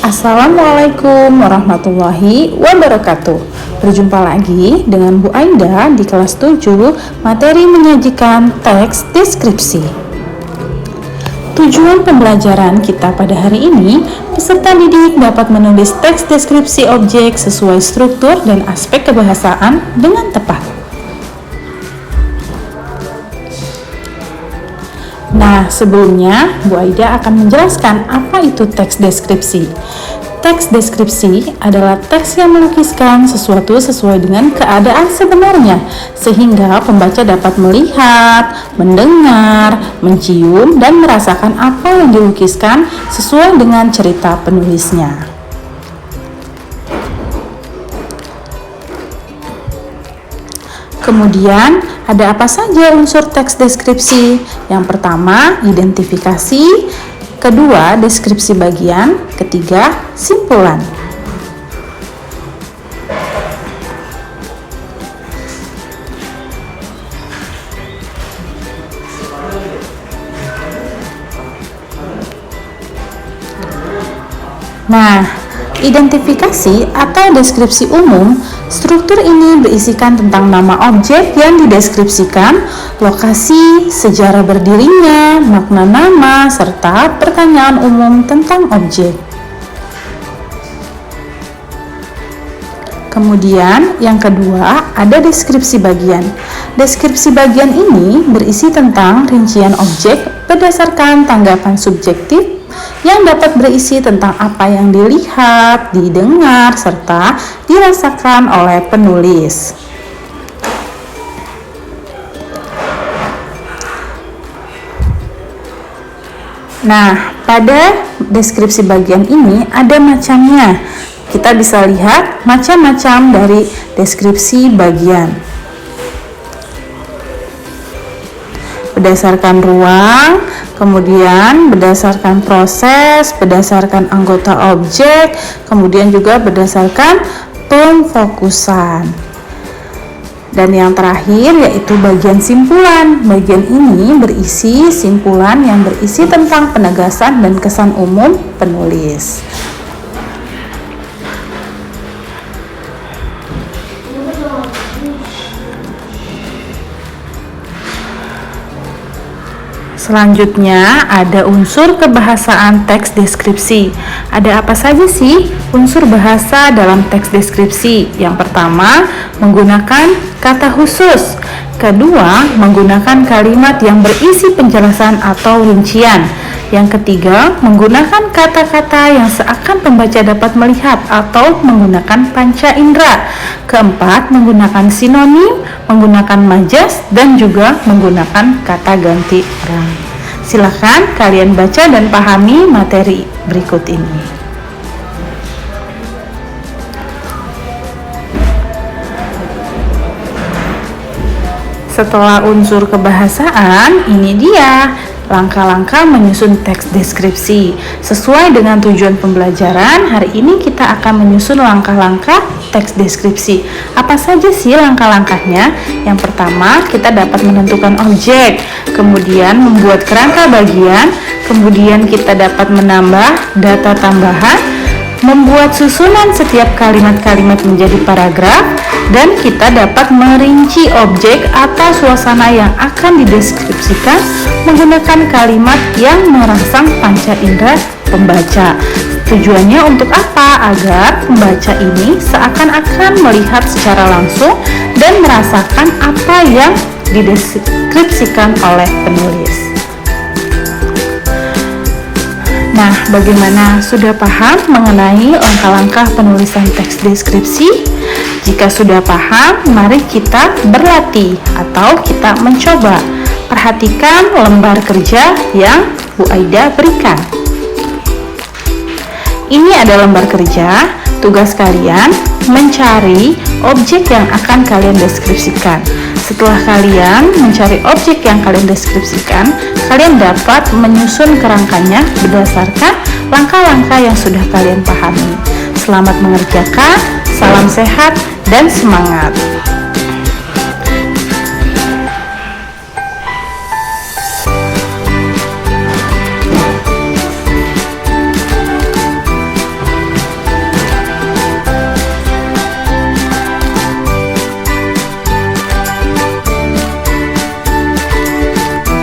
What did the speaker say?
Assalamualaikum warahmatullahi wabarakatuh. Berjumpa lagi dengan Bu Aida di kelas 7 materi menyajikan teks deskripsi. Tujuan pembelajaran kita pada hari ini, peserta didik dapat menulis teks deskripsi objek sesuai struktur dan aspek kebahasaan dengan tepat. Nah, sebelumnya Bu Aida akan menjelaskan apa itu teks deskripsi. Teks deskripsi adalah teks yang melukiskan sesuatu sesuai dengan keadaan sebenarnya, sehingga pembaca dapat melihat, mendengar, mencium, dan merasakan apa yang dilukiskan sesuai dengan cerita penulisnya. Kemudian, ada apa saja unsur teks deskripsi? Yang pertama, identifikasi. Kedua, deskripsi bagian. Ketiga, simpulan. Nah, identifikasi atau deskripsi umum, struktur ini berisikan tentang nama objek yang dideskripsikan, lokasi, sejarah berdirinya, makna nama, serta pertanyaan umum tentang objek. Kemudian, yang kedua, ada deskripsi bagian. Deskripsi bagian ini berisi tentang rincian objek berdasarkan tanggapan subjektif yang dapat berisi tentang apa yang dilihat, didengar, serta dirasakan oleh penulis. Nah, pada deskripsi bagian ini ada macamnya. Kita bisa lihat macam-macam dari deskripsi bagian. Berdasarkan ruang, kemudian berdasarkan proses, berdasarkan anggota objek, kemudian juga berdasarkan pemfokusan. Dan yang terakhir yaitu bagian simpulan. Bagian ini berisi simpulan yang berisi tentang penegasan dan kesan umum penulis. Selanjutnya ada unsur kebahasaan teks deskripsi. Ada apa saja sih unsur bahasa dalam teks deskripsi? Yang pertama, menggunakan kata khusus. Kedua, menggunakan kalimat yang berisi penjelasan atau rincian. Yang ketiga, menggunakan kata-kata yang seakan pembaca dapat melihat atau menggunakan panca indera. Keempat, menggunakan sinonim, menggunakan majas, dan juga menggunakan kata ganti orang. Silakan kalian baca dan pahami materi berikut ini. Setelah unsur kebahasaan, ini dia langkah-langkah menyusun teks deskripsi. Sesuai dengan tujuan pembelajaran, hari ini kita akan menyusun langkah-langkah teks deskripsi. Apa saja sih langkah-langkahnya? Yang pertama, kita dapat menentukan objek, kemudian membuat kerangka bagian, kemudian kita dapat menambah data tambahan, membuat susunan setiap kalimat-kalimat menjadi paragraf, dan kita dapat merinci objek atau suasana yang akan dideskripsikan menggunakan kalimat yang merangsang panca indera pembaca. Tujuannya untuk apa? Agar pembaca ini seakan-akan melihat secara langsung dan merasakan apa yang dideskripsikan oleh penulis. Nah, bagaimana? Sudah paham mengenai langkah-langkah penulisan teks deskripsi? Jika sudah paham, mari kita berlatih atau kita mencoba. Perhatikan lembar kerja yang Bu Aida berikan. Ini ada lembar kerja. Tugas kalian mencari objek yang akan kalian deskripsikan. Setelah kalian mencari objek yang kalian deskripsikan, kalian dapat menyusun kerangkanya berdasarkan langkah-langkah yang sudah kalian pahami. Selamat mengerjakan, salam sehat dan semangat.